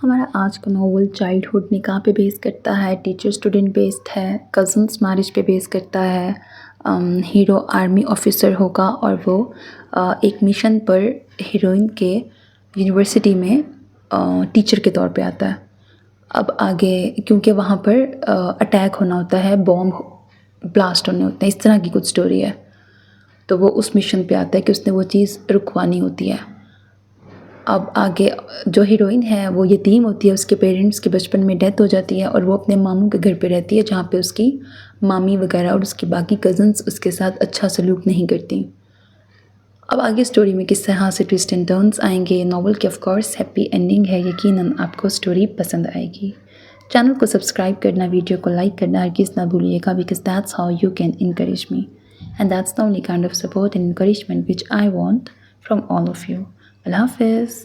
हमारा आज का नॉवल चाइल्डहुड निकाह पे बेस करता है, टीचर स्टूडेंट बेस्ड है, कज़न्स मैरिज पे बेस करता है। हीरो आर्मी ऑफिसर होगा और वो एक मिशन पर हीरोइन के यूनिवर्सिटी में टीचर के तौर पे आता है। अब आगे क्योंकि वहाँ पर अटैक होना होता है, बॉम्ब ब्लास्ट होने होते हैं, इस तरह की कुछ स्टोरी है। तो वो उस मिशन पे आता है कि उसने वो चीज़ रुकवानी होती है। अब आगे जो हीरोइन है वो यतीम होती है, उसके पेरेंट्स की बचपन में डेथ हो जाती है और वो अपने मामू के घर पे रहती है, जहाँ पे उसकी मामी वगैरह और उसकी बाकी कज़न्स उसके साथ अच्छा सलूक नहीं करती। अब आगे स्टोरी में किस तरह से ट्विस्ट एंड टर्न्स आएंगे। नॉवल की ऑफ कोर्स हैप्पी एंडिंग है, यकीनन आपको स्टोरी पसंद आएगी। चैनल को सब्सक्राइब करना, वीडियो को लाइक करना हरगिज़ ना भूलिएगा, because that's how you can encourage me and that's the only kind of support and encouragement which I want from all of you. Allah Hafiz.